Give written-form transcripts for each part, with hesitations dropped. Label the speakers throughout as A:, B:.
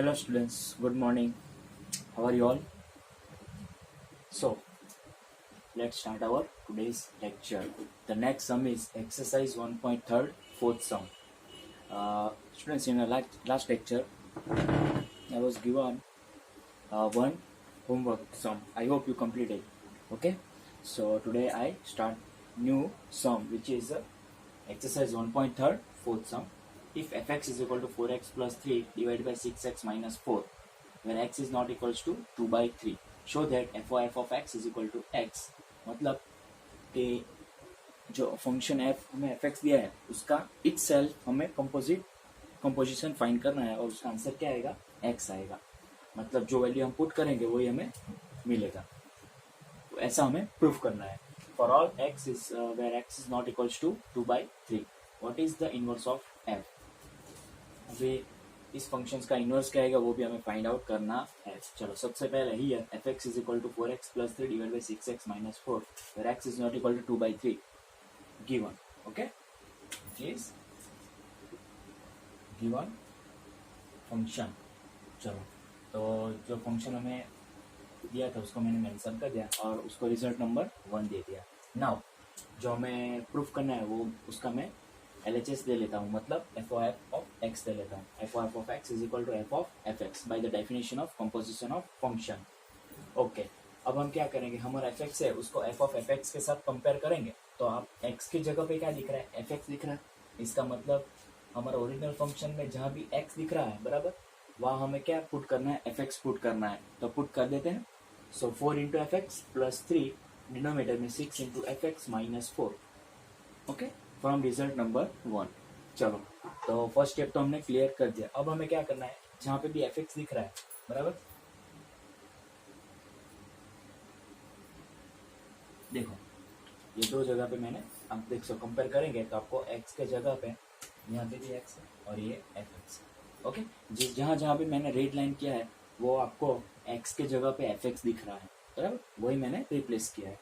A: Hello students, good morning. How are you all? So, let's start our today's lecture. The next sum is exercise 1.3 fourth sum. Students, in the last lecture, I was given one homework sum. I hope you completed. Okay? So, today I start new sum which is exercise 1.3 fourth sum. If fx is equal to 4x plus 3 divided by 6x minus 4, where x is not equals to 2 by 3, show that f of x is equal to x. मतलब कि जो function f हमें fx दिया है उसका it self हमें composition find करना है और उसका आंसर क्या आएगा, x आएगा. मतलब जो वैल्यू हम पुट करेंगे वही हमें मिलेगा. तो ऐसा हमें प्रूव करना है. For all x is where x is not equals to 2 by 3, what is the inverse of f. अभी इस फंक्शंस का इनवर्स क्या आएगा वो भी हमें फाइंड आउट करना है. चलो सबसे पहले ही है f x is equal to 4x plus 3 divide by 6x minus 4 where x is not equal to 2 by 3 given. Okay, is given function. चलो तो जो फंक्शन हमें दिया था उसको मैंने मेंशन कर दिया और उसको रिजल्ट नंबर 1 दे दिया. नाउ जो हमें प्रूफ करना है वो उसका मैं LHS दे लेता हूँ, मतलब एफ ऑफ एक्स दे लेता हूँ. F of x is equal to f of F x by the definition of composition of function. Okay, अब हम क्या करेंगे, हमारा एफ एक्स है उसको एफ ऑफ एफ एक्स के साथ कंपेयर करेंगे. तो आप एक्स की जगह पे क्या दिख रहा है, एफ एक्स दिख रहा है. इसका मतलब हमारा ओरिजिनल फंक्शन में जहाँ भी एक्स दिख रहा है बराबर, वहाँ हमें क्या पुट करना है, एफ एक्स पुट करना है. तो पुट कर देते हैं. सो 4 into F x plus 3 denominator में 6 into F x minus 4. Okay, from result number 1. चलो तो फर्स्ट स्टेप तो हमने क्लियर कर दिया. अब हमें क्या करना है, जहां पे भी एफ एक्स दिख रहा है बराबर, देखो ये दो जगह पे मैंने, आप देख सो कंपेयर करेंगे तो आपको एक्स के जगह पे यहाँ पे भी एक्स है और ये एफ एक्स. ओके, जिस जहां जहां भी मैंने रेड लाइन किया है वो आपको एक्स के जगह पे एफ एक्स दिख रहा है बराबर, वही मैंने रिप्लेस किया है.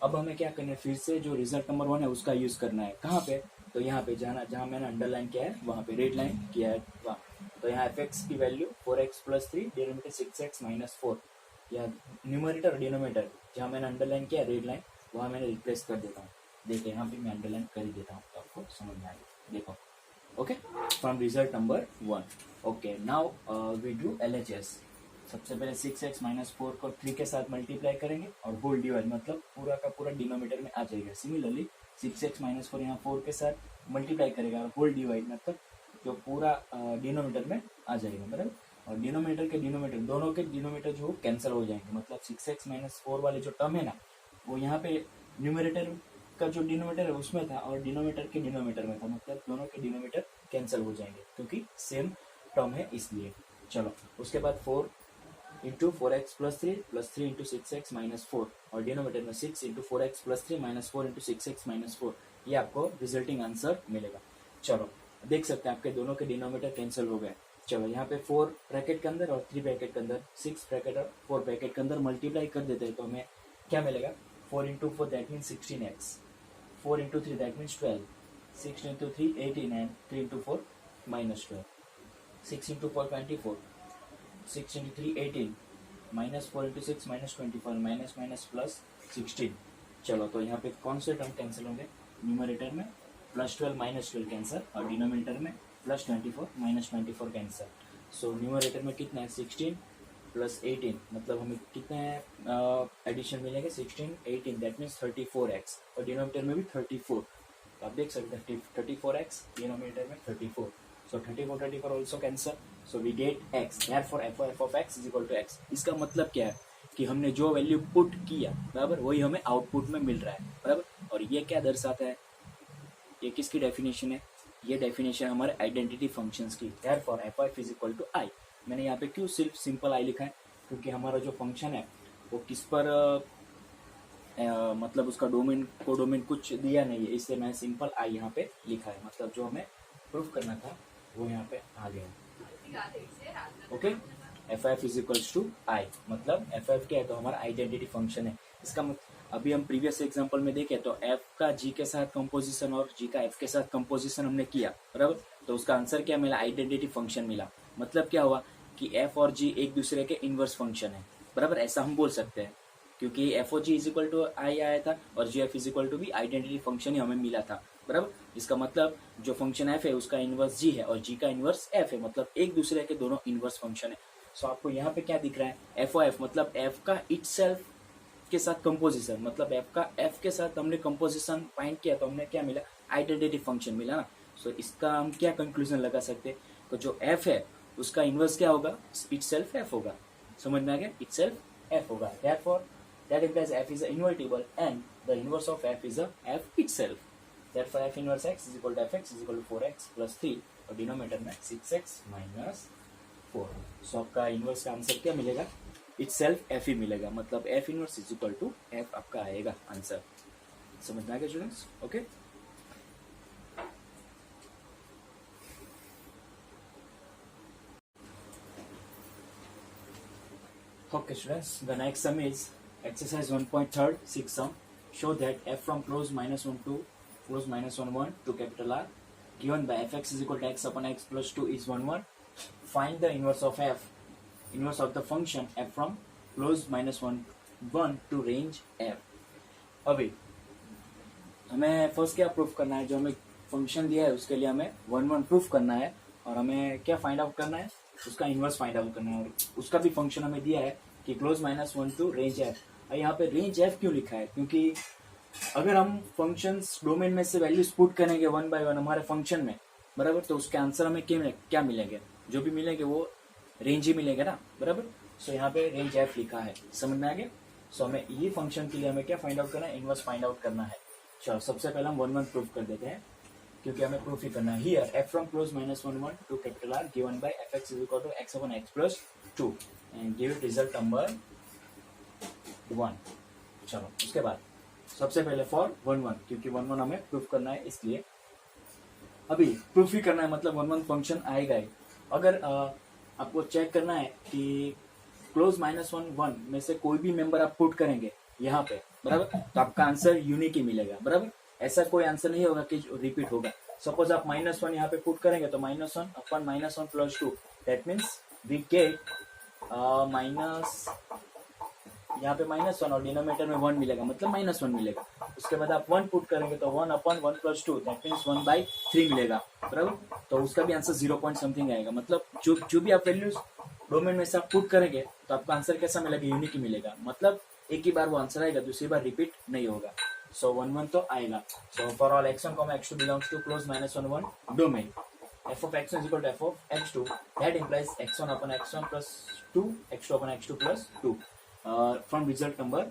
A: अब हमें क्या करना है, फिर से जो रिजल्ट नंबर 1 है उसका यूज करना है. कहाँ पे, तो यहाँ पे जहाँ मैंने अंडरलाइन किया है वहाँ पे रेड लाइन किया है वहाँ. तो यहाँ एफ एक्स की value 4x plus 3 denominator 6x minus 4, या न्यूमरेटर और डिनोमीटर जहाँ मैंने अंडरलाइन किया रेड लाइन वहाँ मैंने रिप्लेस कर देता हूँ. देखिए यहाँ पे मैं अंडरलाइन कर ही देता हूँ तो आपको समझ में आएगा. देखो okay, from result number 1. Okay, now we do LHS. सबसे पहले 6x माइनस 4 को 3 के साथ मल्टीप्लाई करेंगे और होल डिवाइड, मतलब पूरा का पूरा डिनोमीटर में आ जाएगा. सिमिलरली 6x माइनस 4 यहाँ 4 के साथ मल्टीप्लाई करेगा और होल डिवाइड, मतलब जो पूरा डिनोमीटर में आ जाएगा बराबर. और डिनोमीटर के डिनोमीटर, दोनों के डिनोमीटर जो कैंसिल हो जाएंगे. मतलब 6x माइनस 4 वाले जो टर्म है ना वो यहाँ पे न्यूमरेटर का जो डिनोमीटर है उसमें था और डिनोमीटर के डिनोमीटर में था. मतलब दोनों के डिनोमीटर कैंसिल हो जाएंगे क्योंकि सेम टर्म है इसलिए. चलो उसके बाद 4 into 4x plus 3 into 6x minus 4 और डिनोमीटर में 6 into 4x plus 3 minus 4 into 6x minus 4, ये आपको रिजल्टिंग आंसर मिलेगा. चलो देख सकते हैं आपके दोनों के डिनोमीटर कैंसिल हो गए. चलो यहाँ पे 4 ब्रैकेट के अंदर और 3 ब्रैकेट के अंदर, 6 ब्रैकेट और 4 ब्रैकेट के अंदर मल्टीप्लाई कर देते हैं तो हमें क्या मिलेगा, 4 into 4 that means 16x, 4 into 3 that means 12, 6 into 3 18 and 3 into 4 minus 12, 6 into 4 24, 6 into 3 18, minus 4 into 6 minus 24, minus minus plus 16. चलो तो यहाँ पे कौन से टर्म कैंसिल होंगे, न्यूमरेटर में प्लस 12 माइनस 12 कैंसर और डिनोमिनेटर में plus 24 minus 24 cancer. So numerator में कितना है 16 प्लस 18, मतलब हमें कितने एडिशन मिलेंगे 16 18 दैट मीन्स 34x और डिनोमिनेटर में भी 34. तो आप देख सकते हैं 34x डिनोमिनेटर में 34. So 34 also cancel. So we get x. Therefore f of x is equal to x. इसका मतलब क्या है कि हमने जो वैल्यू पुट किया बराबर वही हमें आउटपुट में मिल रहा है बराबर. और ये क्या दर्शाता है, ये किसकी डेफिनेशन है, ये डेफिनेशन हमारे आइडेंटिटी फंक्शंस की. Therefore f is equal to I. मैंने यहाँ पे क्यों सिर्फ सिंपल I लिखा है, क्योंकि हमारा जो फंक्शन है वो किस पर मतलब उसका डोमेन को डोमेन कुछ दिया नहीं है, इसलिए मैंने सिंपल I यहाँ पे लिखा है. मतलब जो हमें प्रूफ करना था वो यहाँ पे आ गया. Okay, F F is equals to I, मतलब एफ एफ क्या है तो हमारा आइडेंटिटी फंक्शन है. इसका अभी हम प्रीवियस एग्जांपल में देखें तो एफ का जी के साथ कंपोजिशन और जी का एफ के साथ कंपोजिशन हमने किया बराबर, तो उसका आंसर क्या मिला, आइडेंटिटी फंक्शन मिला. मतलब क्या हुआ कि एफ और जी एक दूसरे के इनवर्स फंक्शन है, बराबर, ऐसा हम बोल सकते हैं, क्योंकि F O ji is equal to I आया था और G F is equal to भी आइडेंटिटी फंक्शन ही हमें मिला था, बराबर। इसका मतलब जो फंक्शन एफ है उसका इनवर्स जी है और जी का इनवर्स एफ है, मतलब एक दूसरे के दोनों इनवर्स फंक्शन है। सो आपको यहाँ पे क्या दिख रहा है, एफ ओ एफ मतलब एफ का इटसेल्फ के साथ कंपोजिशन, मतलब एफ का एफ के साथ हमने कंपोजिशन फाइंड किया तो हमने क्या मिला, आइडेंटिटी फंक्शन मिला ना। सो इसका हम क्या कंक्लूजन लगा सकते हैं, तो जो एफ है उसका इनवर्स क्या होगा, इटसेल्फ एफ होगा, समझ में आ गया, इटसेल्फ एफ होगा। Therefore that implies f is invertible and the inverse of f is a f itself. Therefore f inverse x is equal to fx is equal to 4x plus 3 और denominator में 6x minus 4। सो आपका inverse का answer क्या मिलेगा, itself f ही मिलेगा, मतलब f inverse is equal to f आपका आएगा आंसर। समझ में आ गया students? Okay, okay students, the next sum is exercise 1.3 6 sum. Show that f from close minus 1 to close minus 1 1 to capital R given by fx is equal to x upon x plus 2 is 1 1. Find the inverse of f, inverse of the function f from close minus 1 1 to range f. अभी हमें first क्या proof करना है, जो हमें function दिया है उसके लिए हमें 1 1 प्रूफ करना है और हमें क्या फाइंड आउट करना है, उसका इनवर्स फाइंड आउट करना है। और उसका भी फंक्शन हमें दिया है कि close minus 1 to range f. और यहाँ पे रेंज एफ क्यों लिखा है, क्योंकि अगर हम फंक्शंस डोमेन में से वैल्यूज पुट करेंगे 1 बाय 1 हमारे फंक्शन में, बराबर, तो उसके आंसर हमें क्या मिलेंगे, जो भी मिलेंगे वो रेंज ही मिलेगा ना, बराबर। सो यहाँ पे रेंज एफ लिखा है, समझ में आ गया। सो हमें ये फंक्शन के लिए हमें क्या फाइंड आउट करना है, इनवर्स फाइंड आउट करना है। चलो सबसे पहले हम 1 1 प्रूफ कर देते हैं, क्योंकि हमें प्रूफ ही करना है। Here f from close minus 1 1 to capital R given by f x is equal to x upon x plus 2 and give it result number 1। चलो उसके बाद सबसे पहले फॉर 1 1, क्योंकि 1 1 हमें प्रूफ करना है, इसलिए अभी प्रूफ ही करना है, मतलब 1 1 फंक्शन आएगा ही। अगर आपको चेक करना है कि क्लोज माइनस 1 1 में से कोई भी मेंबर आप पुट करेंगे यहाँ पे, बराबर, तो आपका आंसर यूनिक ही मिलेगा, बराबर। ऐसा कोई आंसर नहीं होगा कि रिपीट होगा। सपोज आप -1 यहाँ पे पुट करेंगे तो -1 upon -1 plus 2, that means we get minus, यहाँ पे -1 और डिनोमिनेटर में 1 मिलेगा, मतलब -1 मिलेगा। उसके बाद आप 1 पुट करेंगे तो 1 अपॉन 1 प्लस 2, दैट मीन्स 1/3 मिलेगा, बराबर। तो उसका भी आंसर 0 पॉइंट समथिंग आएगा, मतलब जो भी आप वैल्यूज डोमेन में से आप पुट करेंगे तो आपका आंसर कैसा मिलेगा, यूनिक ही मिलेगा, मतलब एक ही बार वो आंसर आएगा, दूसरी बार रिपीट नहीं होगा। सो 1 1 तो आएगा। So for all x1, x2 belongs to close minus 1 1 domain, f of x1 is equal to f of x2, that implies x1 upon x1 plus 2, x2 upon x2 plus 2 from result number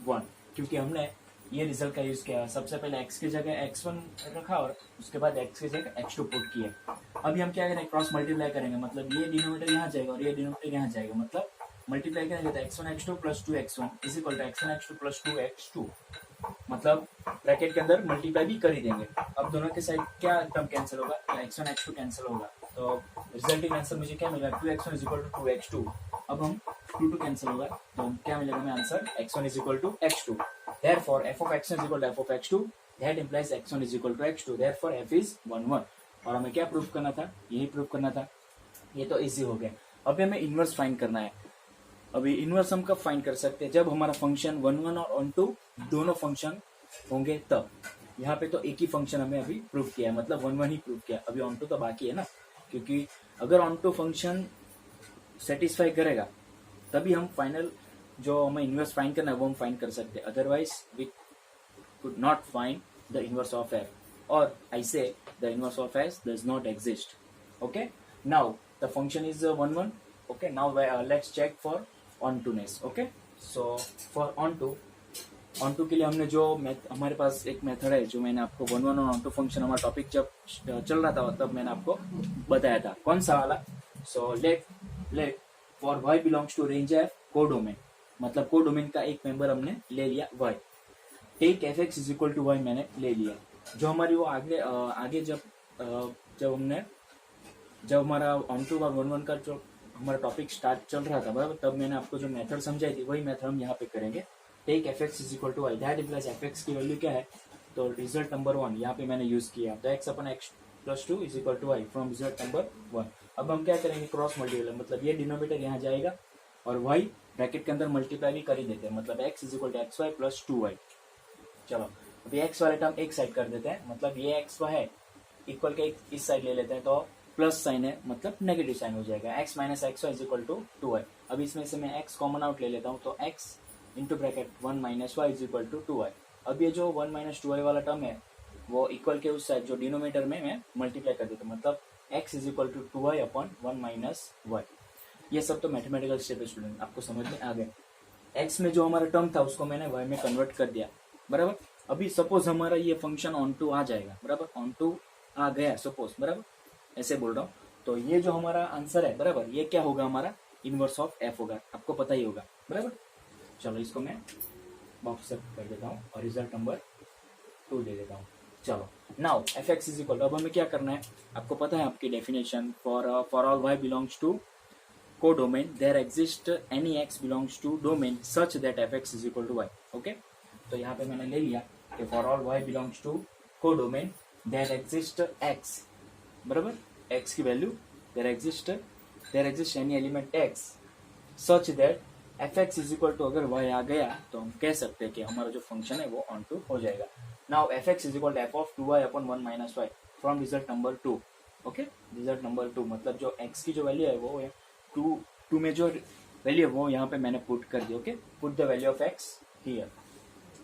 A: 1। क्योंकि हमने ये result का use किया, सबसे पहले x की जगह x1 रखा और उसके बाद x की जगह x2 पुट किया। अभी हम क्या करेंगे, क्रॉस मल्टीप्लाई करेंगे, मतलब ये डिनोमिनेटर यहाँ जाएगा और ये डिनोमिनेटर यहाँ जाएगा, मतलब मल्टीप्लाई करेंगे तो x1 x2 plus 2x1 is equal to x1 x2 plus 2x2, मतलब ब्रैकेट के अंदर मल्टीप्लाई भी कर ही देंगे। अब दोनों के साइड क्या टर्म कैंसिल होगा, x1 x2 कैंसिल होगा, तो रिजल्टिंग आंसर मुझे क्या मिलेगा, 2x1 is equal to 2x2। अब हम 2 2 कैंसिल होगा तो क्या मिलेगा हमें answer, x1 is equal to x2। Therefore f of x1 is equal to f of x2, that implies x1 is equal to x2, therefore f is 1 1। और हमें क्या प्रूफ करना था, यही प्रूफ करना था, ये तो इजी हो गया। अभी हमें इनवर्स फाइंड करना है। अभी इनवर्स हम कब फाइंड कर सकते हैं, जब हमारा फंक्शन 1 1 और 1 2 दोनों फंक्शन होंगे तब। यहाँ पे तो एक ही फंक्शन हमें अभी प्रूव किया है, मतलब 1 1 ही प्रूव किया, अभी ऑन टू तो बाकी है ना, क्योंकि अगर ऑन टू फंक्शन सेटिस्फाई करेगा तभी हम फाइनल जो हमें इनवर्स फाइंड करना है वो हम फाइंड कर सकते हैं, otherwise we could not find the inverse of f, और I say the inverse of f does not exist. Okay, now the function is 1 1। Okay, now let's check for on to Ness. Okay, so for on to के लिए हमने जो हमारे पास एक method है, जो मैंने आपको 1 1 और ऑन टू फंक्शन हमारा टॉपिक जब चल रहा था तब मैंने आपको बताया था, कौन सा वाला। So let for y belongs to range f codomain, मतलब कोडोमेन का एक मेंबर हमने ले लिया y, take f x is equal to y मैंने ले लिया। जो हमारी वो आगे जब हमारा ऑन टू और 1 1 का जो हमारा टॉपिक स्टार्ट चल रहा था, बराबर, तब मैंने आपको जो मेथड समझाई थी वही मेथड हम यहाँ पे करेंगे। Take f x is equal to y, that implies f x की वैल्यू क्या है, तो रिजल्ट नंबर 1 यहाँ पे मैंने यूज किया, तो x upon x plus 2 is equal to y from result number 1। अब हम क्या करेंगे, क्रॉस मल्टीप्लाई, मतलब ये डिनोमिनेटर यहाँ जाएगा और वाई ब्रैकेट के अंदर मल्टीप्लाई भी कर ही देते हैं, मतलब x is equal to x y plus 2y। चलो अभी x वाले टर्म एक साइड कर देते हैं, मतलब ये एक्स वाई है इक्वल के इस साइड ले लेते हैं तो प्लस साइन है, मतलब नेगेटिव साइन हो जाएगा, x minus x y is equal to 2y। अब इसमें से मैं x कॉमन आउट ले लेता हूँ तो x into bracket 1 minus y is equal to 2y। अब ये जो 1 माइनस 2y वाला टर्म है वो इक्वल के उस साइड जो डिनोमिनेटर में मैं मल्टीप्लाई कर देता हूँ, मतलब x is equal to 2y upon 1 minus y. ये सब तो मैथमेटिकल स्टेप है स्टूडेंट, आपको समझ में आ गया। x में जो हमारा टर्म था उसको मैंने y में कन्वर्ट कर दिया, बराबर। अभी सपोज हमारा ये फंक्शन ऑन टू आ जाएगा, बराबर, ऑन टू आ गया सपोज, बराबर, ऐसे बोल रहा हूँ, तो ये जो हमारा आंसर है, बराबर, ये क्या होगा, हमारा इनवर्स ऑफ f होगा, आपको पता ही होगा, बराबर। चलो इसको मैं बॉक्स कर देता हूँ और रिजल्ट नंबर 2 दे देता हूँ। चलो now f x is equal, अब हमें क्या करना है, आपको पता है आपकी definition, for all y belongs to codomain there exist any x belongs to domain such that f x is equal to y. Okay, तो यहाँ पे मैंने ले लिया कि for all y belongs to codomain there exist x, बराबर, x की वैल्यू there exist any element x such that f x is equal to, अगर वाई आ गया तो हम कह सकते हैं कि हमारा जो फंक्शन है वो ऑन टू हो जाएगा। Now f x is equal to f of 2y upon 1 minus y from result number 2। Okay, result number 2 मतलब जो x की जो वैल्यू है वो है 2 में जो वैल्यू है वो यहाँ पे मैंने पुट कर दी। Okay, put the value of x here.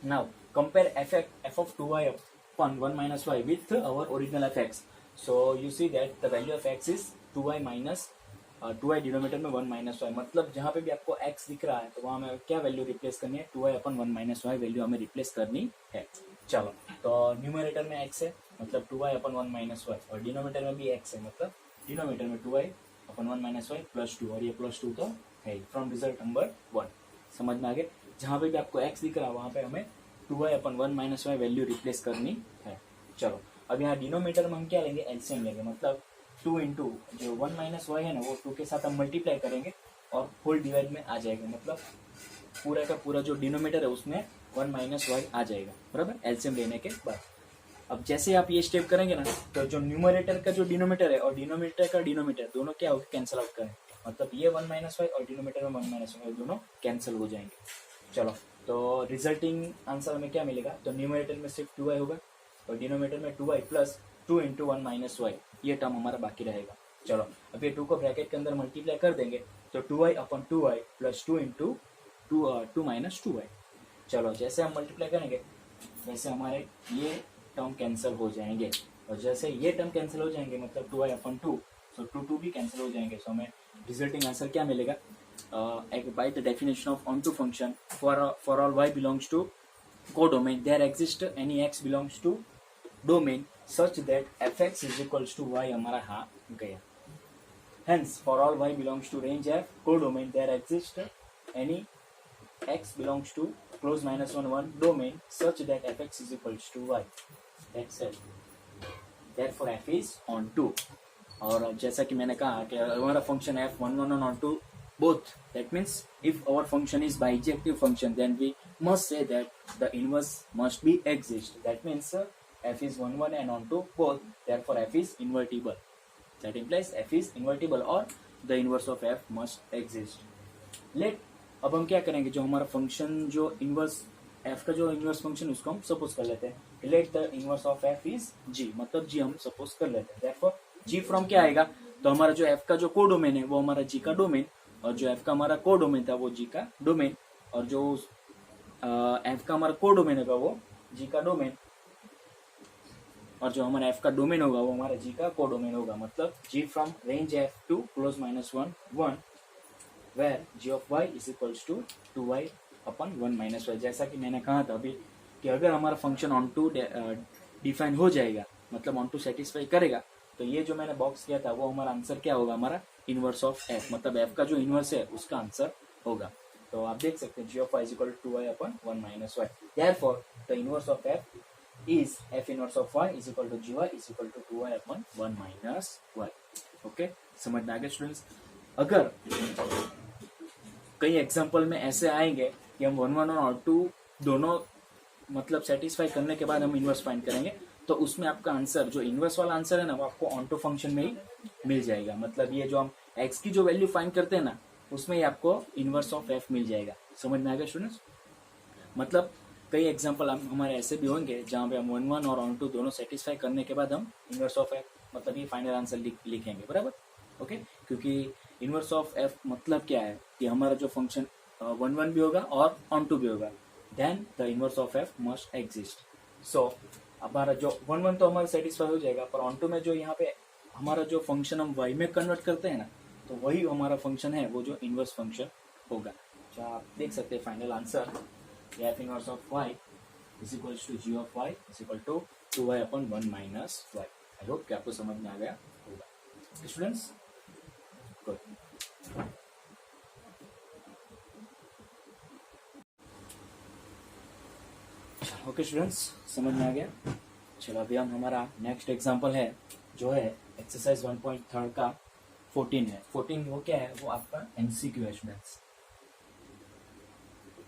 A: Now compare F of 2y upon 1 minus Y with our original F X. So you see that the value of x is 2y minus 2y denominator में 1 minus Y, मतलब जहाँ पे भी आपको x दिख रहा है तो वहाँ हमें क्या वैल्यू रिप्लेस करनी है, 2y upon 1 minus Y value हमें रिप्लेस करनी है। चलो, तो न्यूमरेटर में x है मतलब 2y अपन 1 माइनस वाई, और डिनोमिनेटर में भी x है मतलब डिनोमिनेटर में 2y upon 1 minus Y plus 2, और ये प्लस 2 तो है फ्रॉम रिजल्ट नंबर 1। समझ में आ गया, जहाँ पे भी आपको x दिख रहा है वहाँ पे हमें 2y upon 1 minus Y value replace करनी है। चलो अब यहाँ डिनोमिनेटर में हम क्या लेंगे, एलसीएम लेंगे, मतलब 2 इंटू जो 1 माइनस वाई है ना वो 2 के साथ हम मल्टीप्लाई करेंगे और होल डिवाइड में आ जाएगा, मतलब पूरा का पूरा जो डिनोमिनेटर है उसमें 1 माइनस वाई आ जाएगा, बराबर, एलसीएम लेने के बाद। अब जैसे आप ये स्टेप करेंगे ना तो जो न्यूमरेटर का जो डिनोमिनेटर है और डिनोमिनेटर का डिनोमिनेटर दोनों क्या होगा, कैंसिल आउट करें, मतलब ये 1 माइनस वाई और डिनोमिनेटर में 1 माइनस वाई दोनों कैंसिल हो जाएंगे। चलो तो रिजल्टिंग आंसर में क्या मिलेगा, तो न्यूमरेटर में सिर्फ 2y होगा और डिनोमिनेटर में 2y plus 2 into 1 minus y, ये टर्म हमारा बाकी रहेगा। चलो अब ये 2 को ब्रैकेट के अंदर मल्टीप्लाई कर देंगे तो 2y upon 2y plus 2 into 2 minus 2y। चलो जैसे हम मल्टीप्लाई करेंगे वैसे हमारे ये टर्म कैंसिल हो जाएंगे, और जैसे ये टर्म कैंसिल हो जाएंगे मतलब 2y अपॉन 2, सो 2 भी कैंसिल हो जाएंगे। सो हमें रिजल्टिंग आंसर क्या मिलेगा, by the definition of onto function for all y belongs to codomain there exist any x belongs to domain such that fx is equals to y हमारा हाँ गया। Hence for all y belongs to range f codomain there exists any x belongs to close minus 1 domain such that fx is equals to y. That's it. Therefore f is on 2. और जैसा कि मैंने कहा कि हमारा function f 1 1 on 2 both, that means if our function is bijective function then we must say that the inverse must be exist. That means f is 1 1 and on 2 both, therefore f is invertible. That implies f is invertible or the inverse of f must exist. Let, अब हम क्या करेंगे, जो हमारा function जो inverse f का जो inverse function उसको हम सपोज कर लेते हैं, let the inverse of f is g, मतलब g हम सपोज कर लेते हैं। therefore g फ्रॉम क्या आएगा, तो हमारा जो f का जो कोडोमेन है वो हमारा g का डोमेन, और जो f का हमारा कोडोमेन था वो g का डोमेन, और जो f का हमारा कोडोमेन होगा वो g का डोमेन, और जो हमारा f का डोमेन होगा वो हमारा g का कोडोमेन होगा, मतलब g from range f to close minus 1 1 where g of y is equals to 2y upon 1 minus y. जैसा कि मैंने कहा था अभी कि अगर हमारा फंक्शन ऑन टू डिफाइन हो जाएगा, मतलब ऑन टू सेटिस्फाई करेगा, तो ये जो मैंने बॉक्स किया था वो हमारा आंसर क्या होगा, हमारा इनवर्स ऑफ f, मतलब f का जो इनवर्स है उसका आंसर होगा। तो आप देख सकते हैं g of y is equal to 2y upon 1 minus y. Therefore the inverse of f is f inverse of y is equal to gy is equal to 2y upon 1 minus y. Okay, समझ में आ गया students. अगर कई example में ऐसे आएंगे कि हम 1 1 और 2 दोनों मतलब सेटिस्फाई करने के बाद हम इनवर्स फाइंड करेंगे, तो उसमें आपका आंसर जो इनवर्स वाला आंसर है ना वो आपको ऑनटू फंक्शन में ही मिल जाएगा। मतलब ये जो हम एक्स की जो वैल्यू फाइंड करते हैं ना उसमें ही आपको इनवर्स ऑफ एफ मिल जाएगा। समझ में आ गया स्टूडेंट्स? मतलब कई एग्जांपल हम हमारे ऐसे भी होंगे जहाँ पे हम 1 1 और ऑन टू दोनों सेटिस्फाई करने के बाद हम इनवर्स ऑफ एफ मतलब ये फाइनल आंसर लिखेंगे, बराबर। ओके, क्योंकि इनवर्स ऑफ एफ मतलब क्या है कि हमारा जो फंक्शन 1 1 भी होगा और ऑन टू भी होगा, then the inverse of F must exist. So हमारा जो 1 1 तो हमारा सेटिस्फाई हो जाएगा, पर ऑन टू में जो यहाँ पे हमारा जो फंक्शन हम वाई में कन्वर्ट करते हैं ना तो वही हमारा फंक्शन है वो जो इनवर्स फंक्शन होगा। जो आप देख सकते हैं final answer f inverse of y is equals to g of y is equal to 2y upon 1 minus y। I hope कि आपको समझ में आ गया होगा स्टूडेंट्स। गुड। ओके स्टूडेंट्स, समझ में आ गया। चलो अभी हम हमारा नेक्स्ट एग्जांपल है जो है एक्सरसाइज 1.3 का 14 है। 14 वो क्या है, वो आपका एमसीक्यू है स्टूडेंट्स,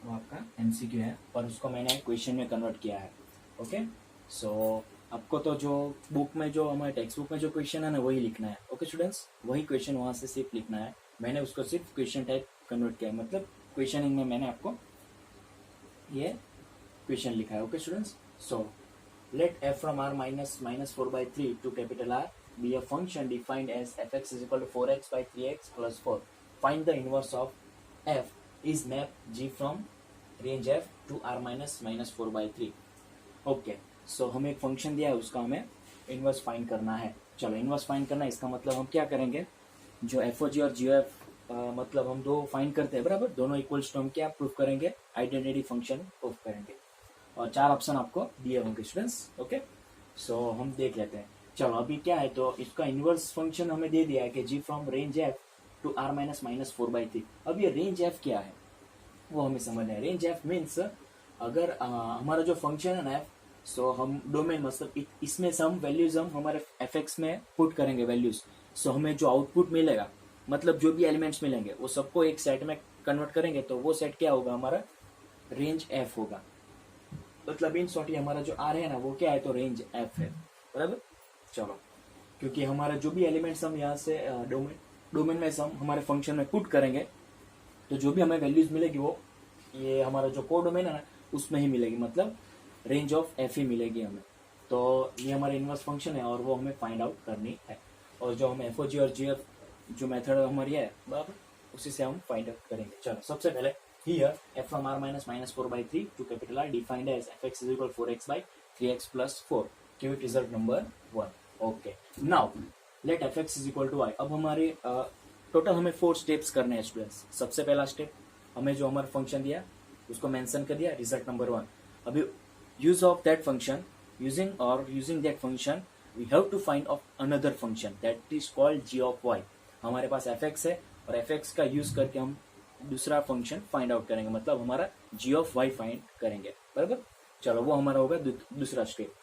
A: वो आपका एमसीक्यू है और उसको मैंने क्वेश्चन में कन्वर्ट किया है। ओके, सो आपको तो जो बुक में जो हमारे टेक्स्ट बुक में जो क्वेश्चन है ना वही लिखना है। ओके स्टूडेंट्स, वही क्वेश्चन वहाँ से सिर्फ लिखना है। मैंने उसको सिर्फ क्वेश्चन टाइप कन्वर्ट किया है, मतलब क्वेश्चनिंग में मैंने आपको ये क्वेश्चन लिखा है। Okay students, so let f from r minus minus 4 by 3 to capital R be a function defined as fx is equal to 4x by 3x plus 4. Find the inverse of f is map g from range f to r minus minus 4 by 3. Okay, सो हमें एक function दिया है, उसका हमें inverse find करना है। चलो inverse find करना है, इसका मतलब हम क्या करेंगे, जो एफ ओ जी और जी एफ मतलब हम दो फाइंड करते हैं बराबर, दोनों इक्वल्स टू हम क्या प्रूफ करेंगे, आइडेंटिटी फंक्शन प्रूफ करेंगे। और 4 ऑप्शन आपको दिए होंगे स्टूडेंट्स। ओके, सो हम देख लेते हैं। चलो अभी क्या है, तो इसका इनवर्स फंक्शन हमें दे दिया है कि G from range F to R minus minus 4 by 3। अब ये रेंज एफ क्या है वो हमें समझना है। रेंज एफ मीन्स अगर हमारा जो फंक्शन है ना एफ, सो हम डोमेन मतलब इसमें से हम वैल्यूज हम हमारे एफ एक्स में पुट करेंगे वैल्यूज, सो हमें जो आउटपुट मिलेगा मतलब जो भी एलिमेंट्स मिलेंगे वो सबको एक सेट में कन्वर्ट करेंगे, तो वो सेट क्या होगा, हमारा रेंज एफ होगा। मतलब इन शॉर्ट हमारा जो आर है ना वो क्या है, तो रेंज एफ है, बराबर। चलो क्योंकि हमारा जो भी एलिमेंट्स हम यहाँ से डोमेन में से हम हमारे फंक्शन में पुट करेंगे, तो जो भी हमें वैल्यूज मिलेगी वो ये हमारा जो कोड डोमेन है ना उसमें ही मिलेगी, मतलब रेंज ऑफ एफ ही मिलेगी हमें। तो ये हमारा इनवर्स फंक्शन है और वो हमें फाइंड आउट करनी है। और जो हम एफ ओ जी और जी एफ जो मेथड हमारी है बराबर, उसी से हम फाइंड आउट करेंगे। चलो सबसे पहले here f from r minus minus 4 by 3 to capital R defined as fx is equal 4x by 3x plus 4. Give it result number 1. Okay. Now let fx is equal to y. अब हमारे total हमें 4 steps करने हैं students. सबसे पहला step हमें जो हमारा फंक्शन दिया उसको मेंशन कर दिया, रिजल्ट नंबर 1। अभी use of that function using that function we have to find of another function that is called g of y। हमारे पास fx है और fx का यूज करके हम दूसरा फंक्शन फाइंड आउट करेंगे, मतलब हमारा g ऑफ y फाइंड करेंगे, बराबर। चलो वो हमारा होगा दूसरा step.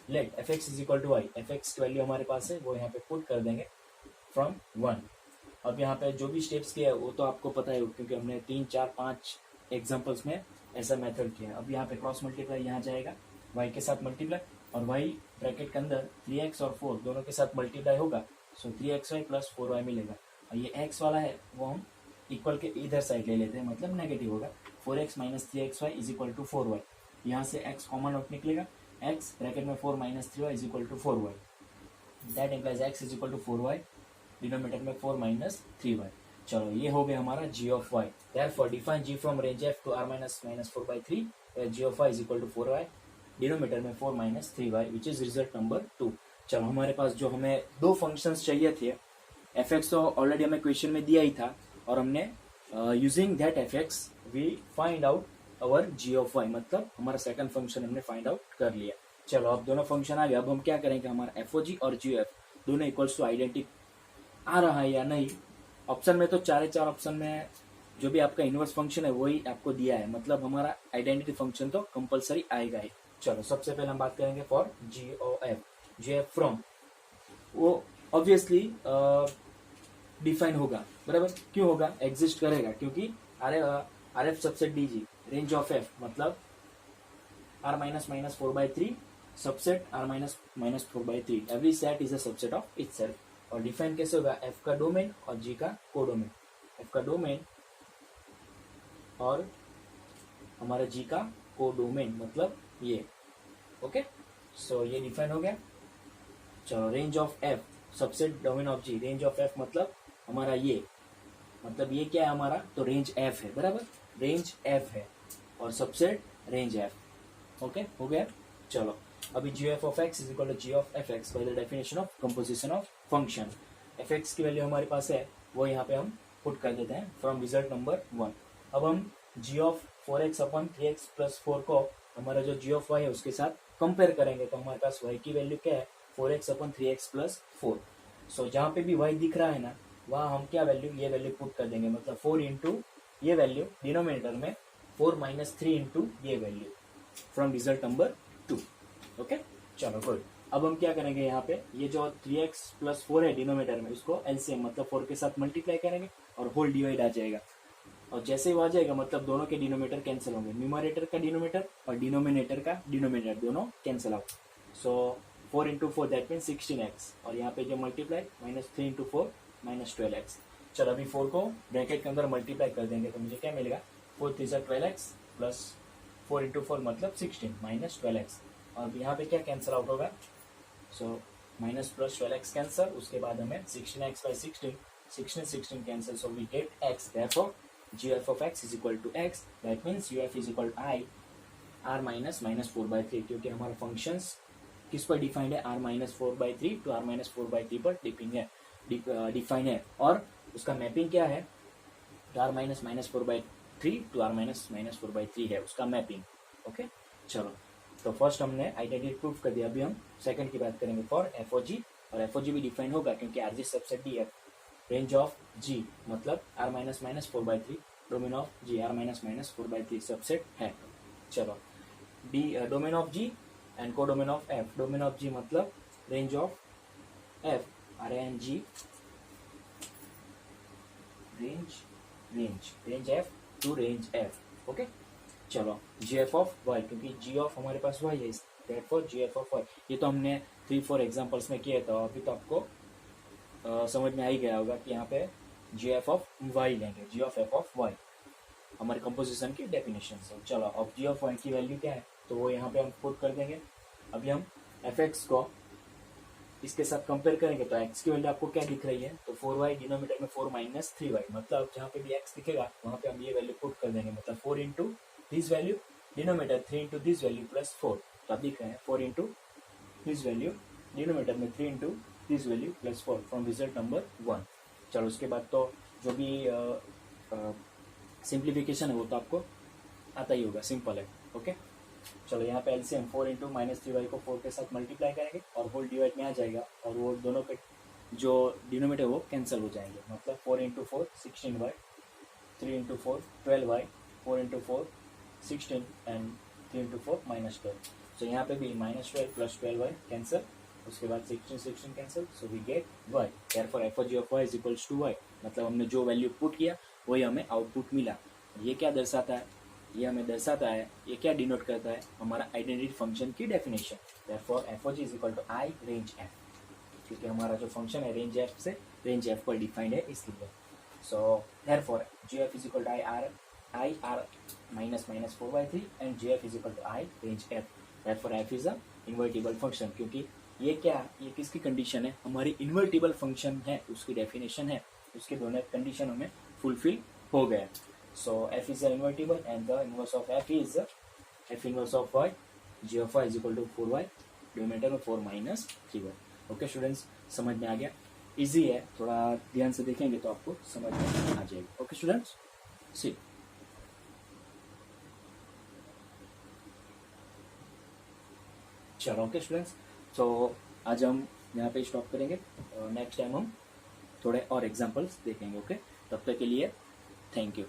A: Let fx is equal to y, fx की वैल्यू हमारे पास है वो यहाँ पे पुट कर देंगे फ्रॉम 1। अब यहाँ पे जो भी स्टेप्स किया है वो तो आपको पता है क्योंकि हमने 3 4 5 एग्जांपल्स में ऐसा मेथड किया है। अब यहाँ पे क्रॉस मल्टीप्लाई यहाँ जाएगा y के साथ मल्टीप्लाई, और y ब्रैकेट के अंदर 3x और 4 दोनों के साथ मल्टीप्लाई होगा, सो 3xy प्लस 4y मिलेगा। और ये x वाला है वो हम इक्वल के इधर साइड ले लेते हैं, मतलब नेगेटिव होगा। 4x minus 3xy is equal to 4y। यहाँ से x कॉमन आउट निकलेगा, x ब्रैकेट में 4 minus 3y is equal to 4y। That implies x is equal to 4y, denominator में 4 माइनस 3y। चलो ये हो गया हमारा g of y। Therefore define g from range f to r minus minus 4 by 3, g of y is equal to 4y, denominator में 4 minus 3y, which is result number 2। चलो हमारे पास जो हमें दो फंक्शंस चाहिए थे, fx तो ऑलरेडी हमें क्वेश्चन में दिया ही था, और हमने using that fx we find out our g of y, मतलब हमारा सेकंड फंक्शन हमने फाइंड आउट कर लिया। चलो अब दोनों फंक्शन आ गए, अब हम क्या करेंगे, हमारा एफ ओ जी और जी एफ दोनों इक्वल्स टू आइडेंटिटी आ रहा है या नहीं। ऑप्शन में तो 4 ऑप्शन में जो भी आपका इनवर्स फंक्शन है वही आपको दिया है, मतलब हमारा आइडेंटिटी फंक्शन तो कंपलसरी आएगा ही। चलो सबसे पहले हम बात करेंगे फॉर जी एफ फ्रॉम, वो ऑब्वियसली डिफाइन होगा, बराबर। क्यों होगा, एग्जिस्ट करेगा, क्योंकि R F subset DG range of F मतलब r minus minus 4 by 3 subset r minus minus 4/3, every set is a subset of it self. और डिफाइन कैसे होगा, f का डोमेन और g का कोडोमेन, f का डोमेन और हमारा g का कोडोमेन मतलब ये। ओके, सो ये डिफाइन हो गया। चलो range of f, subset domain of g, range of f मतलब हमारा ये, मतलब ये क्या है हमारा, तो रेंज f है, बराबर, रेंज f है और सबसेट रेंज f। ओके, हो गया। चलो अभी G of of x is equal to G of F X by the definition of composition of function. F x की वैल्यू हमारे पास है, वो यहाँ पे हम पुट कर देते हैं फ्रॉम रिजल्ट नंबर 1। अब हम जी of 4x upon 3x plus 4 को हमारा जो जी ऑफ वाई है उसके साथ कंपेयर करेंगे, तो हमारे पास y की वैल्यू क्या है, 4x अपॉन 3x प्लस 4। सो जहाँ पे भी y दिख रहा है ना, वहाँ हम क्या वैल्यू, ये वैल्यू पुट कर देंगे, मतलब 4 इंटू ये वैल्यू डिनोमिनेटर में 4 माइनस 3 इंटू ये value from result number 2। Okay, चलो गुड। अब हम क्या करेंगे, यहाँ पे ये जो 3x प्लस 4 है डिनोमिनेटर में, उसको एलसीएम मतलब 4 के साथ मल्टीप्लाई करेंगे और होल डिवाइड आ जाएगा। और जैसे ही वो आ जाएगा मतलब दोनों के डिनोमिनेटर कैंसिल होंगे, न्यूमरेटर का डिनोमिनेटर और डिनोमिनेटर का डिनोमिनेटर दोनों cancel out. So 4 into 4 that mean 16x, और यहाँ पे जो multiply minus 3 into 4 minus 12x। चलो अभी 4 को ब्रैकेट के अंदर मल्टीप्लाई कर देंगे तो मुझे क्या मिलेगा, 4 3 12x प्लस 4 इंटू 4 मतलब 16 माइनस 12x। और यहाँ पे क्या कैंसिल आउट होगा, so minus plus 12x cancel, उसके बाद हमें 16x by 16 cancel, so we get x, देयरफॉर gf of x is equal to x, that means uf is equal to I r minus minus 4/3, क्योंकि हमारा functions किस पर defined है, r minus 4/3 to r minus 4/3 पर define है, और उसका मैपिंग क्या है, r minus minus 4/3 to r minus minus 4/3 है उसका मैपिंग। ओके, चलो तो फर्स्ट हमने आइडेंटिटी प्रूफ कर दिया, अभी हम सेकंड की बात करेंगे फॉर एफ ओ जी, और एफ ओ जी भी डिफाइन होगा क्योंकि आर जी सबसेट डी है। रेंज ऑफ जी मतलब r minus minus 4/3, domain of G r minus minus 4/3 subset है। चलो D domain of G and codomain of F, domain of G मतलब range of F, R N G range F to range F. Okay, चलो G F of Y, क्योंकि G of हमारे पास Y है, therefore ji F of Y. ये तो हमने 3-4 examples में किया था, अभी तो आपको समझ में आ ही गया होगा कि यहाँ पे जी एफ ऑफ वाई लेंगे, जी ऑफ एफ ऑफ वाई हमारे कंपोजिशन की डेफिनेशन से। चलो अब जी ऑफ वाई की वैल्यू क्या है, तो वो यहाँ पे हम पुट कर देंगे। अभी हम एफ एक्स को इसके साथ कंपेयर करेंगे तो एक्स की वैल्यू आपको क्या दिख रही है, तो 4y डिनोमिनेटर में 4 माइनस 3y, मतलब जहाँ पे भी x दिखेगा वहाँ पे हम ये वैल्यू पुट कर देंगे, मतलब 4 into this value denominator 3 into this value plus 4, तो आप दिख रहे हैं 4 इंटू दिस वैल्यू डिनोमिनेटर में 3 into this value plus 4 from result number 1। चलो उसके बाद तो जो भी सिंप्लीफिकेशन है वो तो आपको आता ही होगा, सिंपल है। ओके, चलो यहाँ पे एलसीएम 4 इंटू माइनस 3y को 4 के साथ मल्टीप्लाई करेंगे और होल डिवाइड में आ जाएगा, और वो दोनों के जो डिनोमिनेटर वो कैंसिल हो जाएंगे, मतलब 4 into 4 16y, 3 into 4 12y, 4 into 4 16 and 3 into 4 minus 12। सो यहाँ पे भी माइनस 12 प्लस 12y कैंसिल, उसके बाद 16 cancel, so we get y, therefore f g of y is equals to y, मतलब हमने जो वैल्यू पुट किया वही हमें आउटपुट मिला। ये क्या दर्शाता है, ये हमें दर्शाता है, ये क्या डिनोट करता है, हमारा आइडेंटिटी फंक्शन की definition, therefore f O ji is equal to I range f, क्योंकि हमारा जो फंक्शन है रेंज एफ से रेंज एफ पर डिफाइंड है इसलिए। So therefore ji F is equal to I R minus minus 4/3 and g F is equal to I range f, therefore f is a invertible function, क्योंकि ये क्या, ये किसकी condition है, हमारी इन्वर्टिबल फंक्शन है, उसकी डेफिनेशन है, उसके दोनों कंडीशन हमें फुलफिल हो गया। So f is invertible and the inverse of f is f inverse of y, g of y is equal to 4y, denominator में 4 माइनस 3y। ओके स्टूडेंट्स, समझ में आ गया, इजी है, थोड़ा ध्यान से देखेंगे तो आपको समझ में आ जाएगा। ओके स्टूडेंट्स, सी चलो ओके स्टूडेंट्स, तो आज हम यहाँ पे स्टॉप करेंगे, नेक्स्ट टाइम हम थोड़े और एग्जांपल्स देखेंगे। ओके, तब तक के लिए थैंक यू।